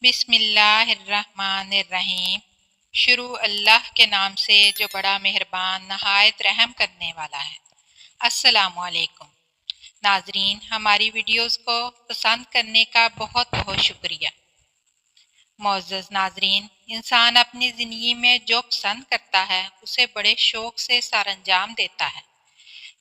बिस्मिल्लाहिर्रहमानिर्रहीम। शुरू अल्लाह के नाम से जो बड़ा मेहरबान नहायत रहम करने वाला है। अस्सलामु अलैकुम नाजरीन, हमारी वीडियोस को पसंद करने का बहुत बहुत शुक्रिया। मोअज़्ज़ज़ नाजरीन, इंसान अपनी ज़िंदगी में जो पसंद करता है उसे बड़े शौक़ से सरअंजाम देता है।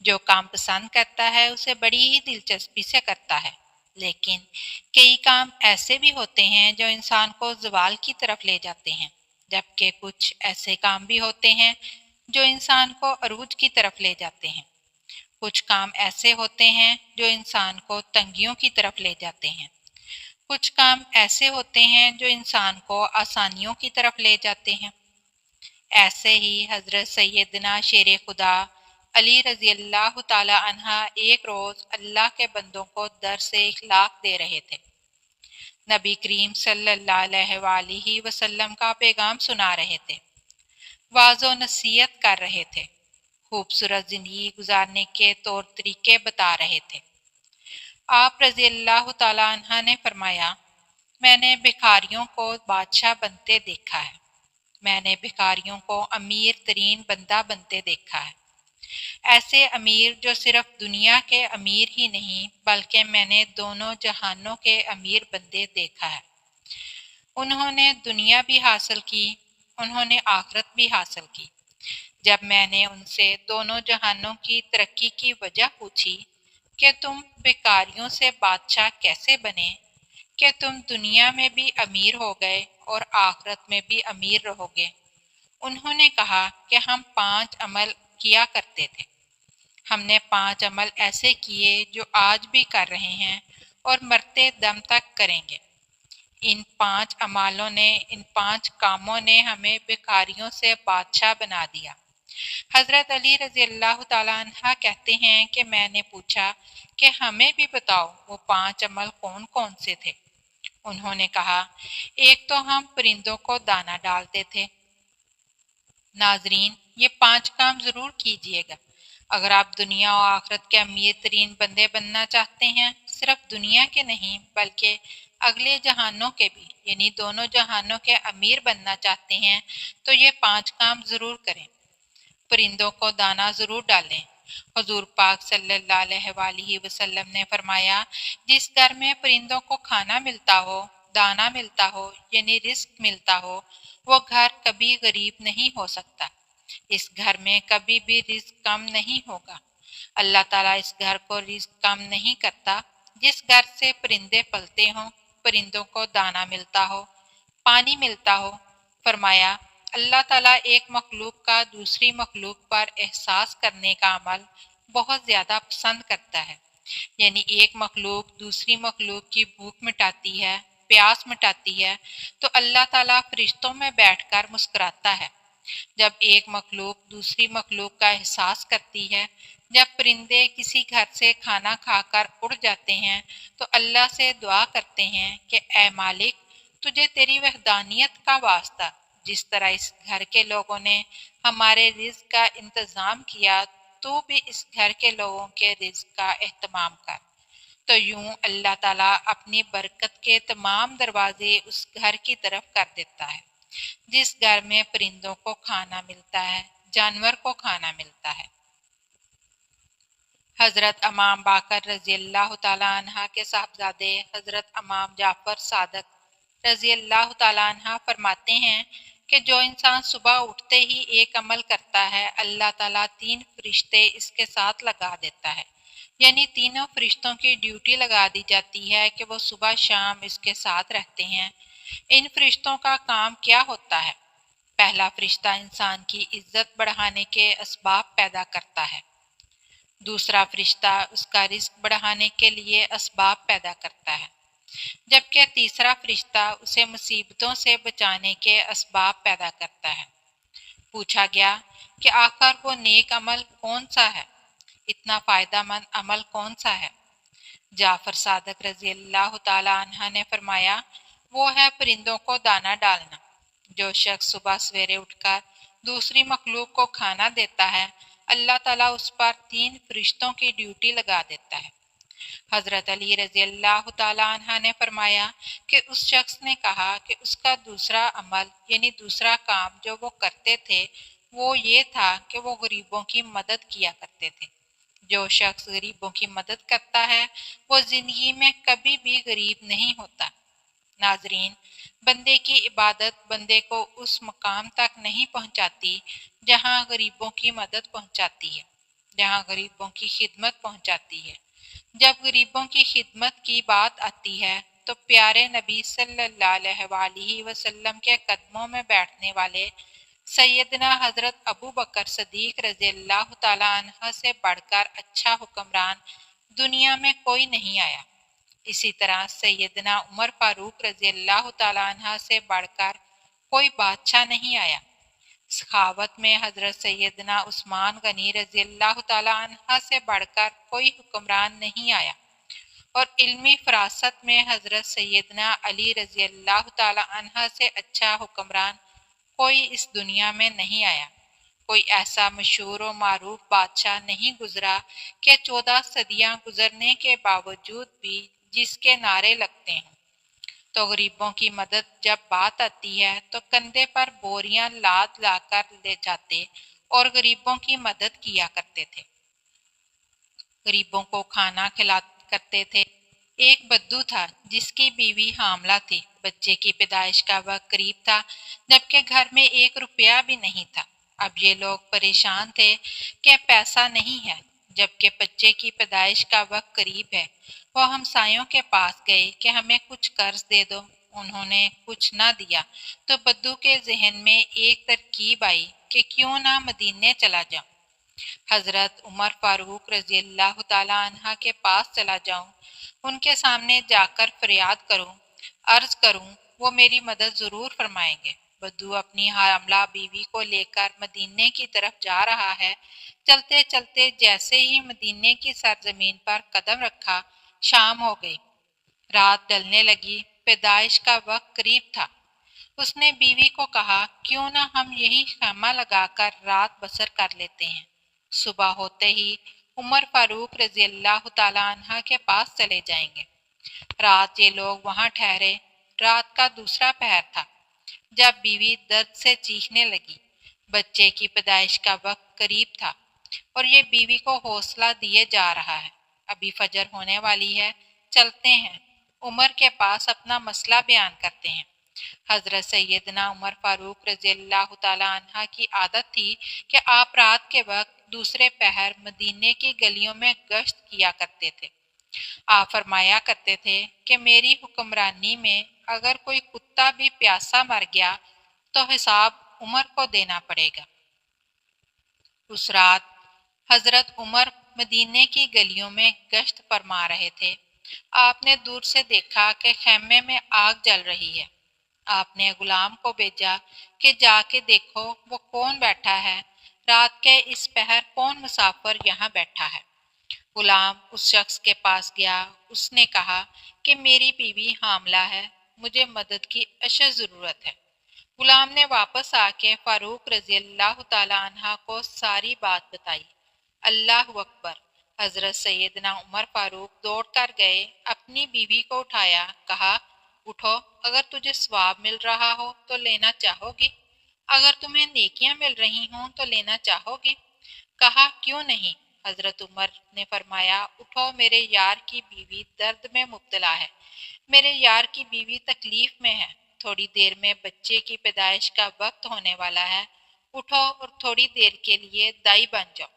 जो काम पसंद करता है उसे बड़ी ही दिलचस्पी से करता है, लेकिन कई काम ऐसे भी होते हैं जो इंसान को ज़वाल की तरफ ले जाते हैं, जबकि कुछ ऐसे काम भी होते हैं जो इंसान को अरूज की तरफ ले जाते हैं। कुछ काम ऐसे होते हैं जो इंसान को तंगियों की तरफ ले जाते हैं। कुछ काम ऐसे होते हैं जो इंसान को आसानियों की तरफ ले जाते हैं। ऐसे ही हज़रत सैयदना शेर खुदा अली रज़ी अल्लाह ताला अन्हा एक रोज़ अल्लाह के बंदों को दर्स इखलाक दे रहे थे। नबी करीम सल्लल्लाहु अलैहि वसल्लम का पैगाम सुना रहे थे, वाज़ो नसीहत कर रहे थे, खूबसूरत ज़िंदगी गुजारने के तौर तरीके बता रहे थे। आप रज़ी अल्लाह ताला अन्हा ने फरमाया, मैंने भिखारियों को बादशाह बनते देखा है, मैंने भिखारियों को अमीर तरीन बंदा बनते देखा है। ऐसे अमीर जो सिर्फ दुनिया के अमीर ही नहीं बल्कि मैंने दोनों जहानों के अमीर बंदे देखा है। उन्होंने दुनिया भी हासिल की, उन्होंने आखिरत भी हासिल की। जब मैंने उनसे दोनों जहानों की तरक्की की वजह पूछी कि तुम भिखारियों से बादशाह कैसे बने, कि तुम दुनिया में भी अमीर हो गए और आखिरत में भी अमीर रहोगे, उन्होंने कहा कि हम 5 अमल किया करते थे। हमने 5 अमल ऐसे किए जो आज भी कर रहे हैं और मरते दम तक करेंगे। इन 5 अमालों ने, इन 5 कामों ने हमें भिखारियों से बादशाह बना दिया। हज़रत अली रज़ी अल्लाह ताला अन्हा कहते हैं कि मैंने पूछा कि हमें भी बताओ वो 5 अमल कौन कौन से थे। उन्होंने कहा, एक तो हम परिंदों को दाना डालते थे। नाजरीन, ये 5 काम ज़रूर कीजिएगा अगर आप दुनिया और आखिरत के अमीर तरीन बंदे बनना चाहते हैं। सिर्फ दुनिया के नहीं बल्कि अगले जहानों के भी, यानी दोनों जहानों के अमीर बनना चाहते हैं तो ये 5 काम ज़रूर करें। परिंदों को दाना ज़रूर डालें। हुजूर पाक सल्लल्लाहु अलैहि वसल्लम ने फरमाया, जिस घर में परिंदों को खाना मिलता हो, दाना मिलता हो, यानी रिस्क मिलता हो, वो घर कभी गरीब नहीं हो सकता। इस घर में कभी भी रिस्क कम नहीं होगा। अल्लाह ताला इस घर को रिस्क कम नहीं करता। जिस घर से परिंदे पलते हों, परिंदों को दाना मिलता हो, पानी मिलता हो। फरमाया, अल्लाह ताला एक मखलूक का दूसरी मखलूक पर एहसास करने का अमल बहुत ज़्यादा पसंद करता है। यानी एक मखलूक दूसरी मखलूक की भूख मिटाती है, प्यास मिटाती है, तो अल्लाह ताला फरिश्तों में बैठकर मुस्कुराता है। जब एक मखलूक दूसरी मखलूक का एहसास करती है, जब परिंदे किसी घर से खाना खाकर उड़ जाते हैं तो अल्लाह से दुआ करते हैं कि ऐ मालिक, तुझे तेरी वहदानियत का वास्ता, जिस तरह इस घर के लोगों ने हमारे रिज़्क का इंतज़ाम किया, तू भी इस घर के लोगों के रिज़्क का एहतमाम कर। तो यूं अल्लाह ताला अपनी बरकत के तमाम दरवाजे उस घर की तरफ कर देता है। जिस घर में परिंदों को खाना मिलता है, जानवर को खाना मिलता है। हज़रत इमाम बाकर रज़ी अल्लाह ताला अन्हा के साहबजादे हज़रत इमाम जाफ़र सादक रज़ी अल्लाह ताला अन्हा फरमाते हैं कि जो इंसान सुबह उठते ही एक अमल करता है, अल्लाह ताला 3 फरिश्ते इसके साथ लगा देता है। यानी तीनों फरिश्तों की ड्यूटी लगा दी जाती है कि वो सुबह शाम इसके साथ रहते हैं। इन फरिश्तों का काम क्या होता है? पहला फरिश्ता इंसान की इज्जत बढ़ाने के असबाब पैदा करता है। दूसरा फरिश्ता उसका रिस्क बढ़ाने के लिए असबाब पैदा करता है, जबकि तीसरा फरिश्ता उसे मुसीबतों से बचाने के असबाब पैदा करता है। पूछा गया कि आखिर वो नेक अमल कौन सा है, इतना फ़ायदेमंद अमल कौन सा है? जाफ़र सादक रज़ी अल्लाह ताला अन्हा ने फरमाया, वो है परिंदों को दाना डालना। जो शख्स सुबह सवेरे उठकर दूसरी मखलूक को खाना देता है, अल्लाह ताला उस पर 3 फरिश्तों की ड्यूटी लगा देता है। हज़रत अली रज़ी अल्लाह ताला अन्हा ने फरमाया कि उस शख्स ने कहा कि उसका दूसरा अमल यानी दूसरा काम जो वो करते थे वो ये था कि वो गरीबों की मदद किया करते थे। जो शख्स गरीबों की मदद करता है वो जिंदगी में कभी भी गरीब नहीं होता। नाजरीन, बंदे की इबादत बंदे को उस मकाम तक नहीं पहुंचाती जहां गरीबों की मदद पहुंचाती है, जहां गरीबों की खिदमत पहुंचाती है। जब गरीबों की खिदमत की बात आती है तो प्यारे नबी सल्लल्लाहु अलैहि वसल्लम के कदमों में बैठने वाले सैयदना हजरत अबू बकर सदीक रज़ी अल्लाह ताला अन्हा से बढ़कर अच्छा हुक्मरान दुनिया में कोई नहीं आया। इसी तरह सैयदना उमर फारूक रज़ी अल्लाह ताला अन्हा से बढ़कर कोई बादशाह नहीं आया। सखावत में हजरत सैयदना उस्मान गनी रज़ी अल्लाह ताला अन्हा से बढ़कर कोई हुक्मरान नहीं आया और इल्मी फरासत में हजरत सैयदना अली रज़ी अल्लाह ताला अन्हा से अच्छा हुक्मरान कोई इस दुनिया में नहीं आया। कोई ऐसा मशहूर और मारूफ बादशाह नहीं गुजरा कि 14 सदियां गुजरने के बावजूद भी जिसके नारे लगते हैं। तो गरीबों की मदद जब बात आती है तो कंधे पर बोरियां लाद लाकर ले जाते और गरीबों की मदद किया करते थे, गरीबों को खाना खिला करते थे। एक बद्दू था जिसकी बीवी हामला थी। बच्चे की पैदाइश का वक्त करीब था जबकि घर में 1 रुपया भी नहीं था। अब ये लोग परेशान थे कि पैसा नहीं है जबकि बच्चे की पैदाइश का वक्त करीब है। वो हमसायों के पास गए कि हमें कुछ कर्ज दे दो। उन्होंने कुछ ना दिया तो बद्दू के जहन में एक तरकीब आई कि क्यों ना मदीने चला जाऊं, हजरत उमर फारूक रजी अल्लाह ताला अन्हा के पास चला जाऊं, उनके सामने जाकर फरियाद करूं, अर्ज करूं, वो मेरी मदद जरूर फरमाएंगे। बद्दू अपनी हामला बीवी को लेकर मदीने की तरफ जा रहा है। चलते चलते जैसे ही मदीने की सरजमीन पर कदम रखा, शाम हो गई, रात ढलने लगी, पैदाइश का वक्त करीब था। उसने बीवी को कहा, क्यों ना हम यही खैमा लगाकर रात बसर कर लेते हैं। सुबह होते ही उमर फारूक रजी अल्लाह ताला अन्हा के पास चले जाएंगे। रात ये लोग वहां ठहरे। रात का दूसरा पहर था जब बीवी दर्द से चीखने लगी। बच्चे की पैदाइश का वक्त करीब था और ये बीवी को हौसला दिए जा रहा है। अभी फजर होने वाली है, चलते हैं, उमर के पास अपना मसला बयान करते हैं। हजरत सैयदना उमर फारूक रजी अल्लाह ताला अन्हा की आदत थी कि आप रात के वक्त दूसरे पहर मदीने की गलियों में गश्त किया करते थे। आप फरमाया करते थे कि मेरी हुक्मरानी में अगर कोई कुत्ता भी प्यासा मर गया तो हिसाब उमर को देना पड़ेगा। उस रात हजरत उमर मदीने की गलियों में गश्त फरमा रहे थे। आपने दूर से देखा कि खैमे में आग जल रही है। आपने गुलाम को भेजा कि जाके देखो वो कौन बैठा है, रात के इस पहर कौन मुसाफिर यहाँ बैठा है। गुलाम उस शख्स के पास गया। उसने कहा कि मेरी बीवी हामला है, मुझे मदद की अशद ज़रूरत है। गुलाम ने वापस आके फारूक रजी अल्लाह ताला अन्हा को सारी बात बताई। अल्लाह अकबर! हजरत सैयदना उमर फारूक दौड़ कर गए, अपनी बीवी को उठाया, कहा, उठो, अगर तुझे सवाब मिल रहा हो तो लेना चाहोगी, अगर तुम्हें नेकियां मिल रही हों तो लेना चाहोगी। कहा, क्यों नहीं। हजरत उमर ने फरमाया, उठो, मेरे यार की बीवी दर्द में मुब्तला है, मेरे यार की बीवी तकलीफ में है, थोड़ी देर में बच्चे की पैदाइश का वक्त होने वाला है, उठो और थोड़ी देर के लिए दाई बन जाओ।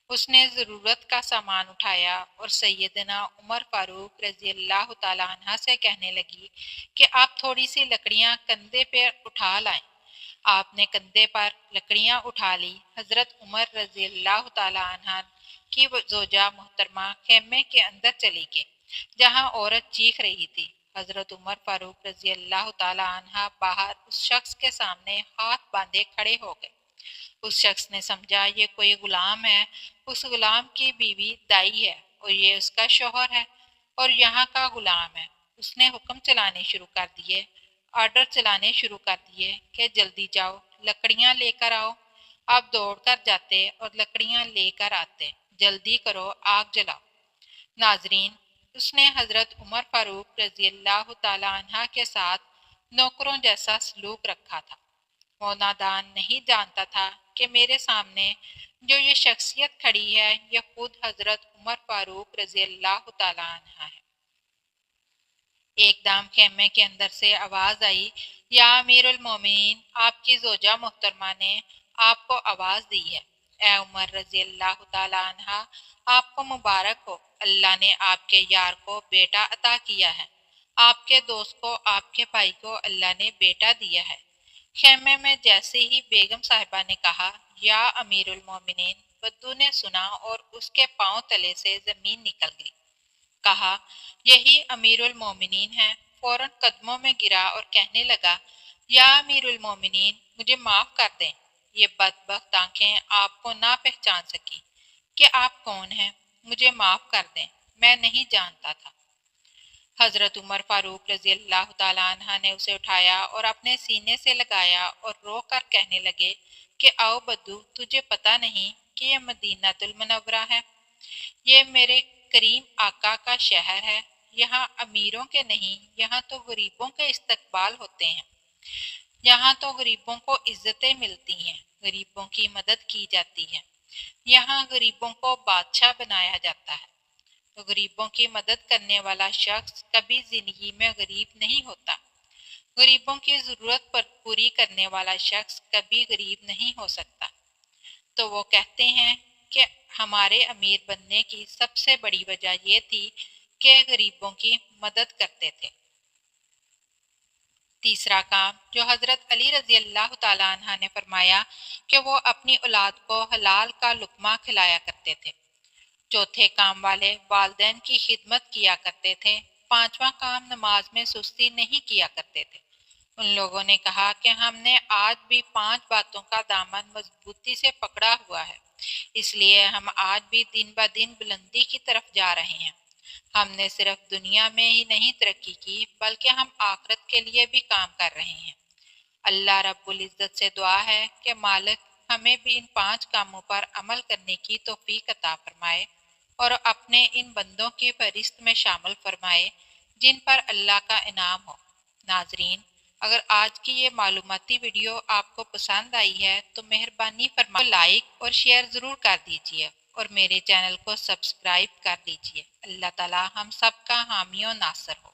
उसने ज़रूरत का सामान उठाया और सैयदना उमर फारूक रजी अल्लाह ताला अन्हा से कहने लगी कि आप थोड़ी सी लकड़ियां कंधे पर उठा लाएं। आपने कंधे पर लकड़ियां उठा ली। हजरत उमर रजी अल्लाह ताला अन्हा की जोजा मोहतरमा खेमे के अंदर चली गई जहां औरत चीख रही थी। हजरत उमर फारूक रजी अल्लाह ताला अन्हा बाहर उस शख्स के सामने हाथ बांधे खड़े हो गए। उस शख्स ने समझा ये कोई गुलाम है। उस गुलाम की बीवी दाई है और ये उसका शौहर है और यहाँ का गुलाम है। उसने हुक्म चलाने शुरू कर दिए, ऑर्डर चलाने शुरू कर दिए कि जल्दी जाओ, लकड़ियां लेकर आओ। आप दौड़कर जाते और लकड़ियां लेकर आते। जल्दी करो, आग जलाओ। नाजरीन, उसने हज़रत उमर फारूक रजी अल्लाह तआला अन्हा के साथ नौकरों जैसा सलूक रखा था। वो नादान नहीं जानता था कि मेरे सामने जो ये शख्सियत खड़ी है यह खुद हज़रत उमर फारूक रजी अल्लाह तआला अन्हा है। एकदम खेमे के अंदर से आवाज आई, या अमीरुल मोमिनीन, आपकी जोजा मोहतरमा ने आपको आवाज दी है। ए उमर रजी अल्लाह तआला अन्हा, आपको मुबारक हो, अल्लाह ने आपके यार को बेटा अता किया है। आपके दोस्त को, आपके भाई को अल्लाह ने बेटा दिया है। खेमे में जैसे ही बेगम साहिबा ने कहा, या अमीरुल मोमिनीन, बद्दू ने सुना और उसके पांव तले से जमीन निकल गई। कहा, यही अमीरुल मोमिनीन है। फौरन कदमों में गिरा और कहने लगा, या अमीरुल मोमिनीन, मुझे माफ कर दें। ये बदबख्त आंखें आपको ना पहचान सकी कि आप कौन हैं। मुझे माफ कर दें, मैं नहीं जानता था। हजरत उमर फारूक रजी अल्लाह तआला अन्हा ने उसे उठाया और अपने सीने से लगाया और रो कर कहने लगे कि आओ बद्दू, तुझे पता नहीं कि यह मदीनातुल मुनव्वरा है। ये मेरे करीम आका का शहर है। यहाँ अमीरों के नहीं, यहाँ तो गरीबों के इस्तकबाल होते हैं। यहाँ तो गरीबों को इज्जतें मिलती हैं, गरीबों की मदद की जाती है। यहाँ गरीबों को बादशाह बनाया जाता है। तो गरीबों की मदद करने वाला शख्स कभी जिंदगी में गरीब नहीं होता। गरीबों की जरूरत पर पूरी करने वाला शख्स कभी गरीब नहीं हो सकता। तो वो कहते हैं कि हमारे अमीर बनने की सबसे बड़ी वजह ये थी कि गरीबों की मदद करते थे। तीसरा काम जो हजरत अली रजी अल्लाह तआला अन्हा ने फरमाया कि वो अपनी औलाद को हलाल का लुक्मा खिलाया करते थे। चौथे काम वाले वालिदैन की खिदमत किया करते थे। पांचवा काम नमाज में सुस्ती नहीं किया करते थे। उन लोगों ने कहा कि हमने आज भी 5 बातों का दामन मजबूती से पकड़ा हुआ है, इसलिए हम आज भी दिन ब दिन बुलंदी की तरफ जा रहे हैं। हमने सिर्फ दुनिया में ही नहीं तरक्की की, बल्कि हम आखिरत के लिए भी काम कर रहे हैं। अल्लाह रब्बुल इज्जत से दुआ है कि मालिक हमें भी इन 5 कामों पर अमल करने की तौफीक अता फरमाए और अपने इन बंदों की फहरिस्त में शामिल फरमाए जिन पर अल्लाह का इनाम हो। नाजरीन, अगर आज की ये मालूमाती वीडियो आपको पसंद आई है तो मेहरबानी फरमा लाइक और शेयर ज़रूर कर दीजिए और मेरे चैनल को सब्सक्राइब कर लीजिए। अल्लाह ताला हम सब का हामी और नासर हो।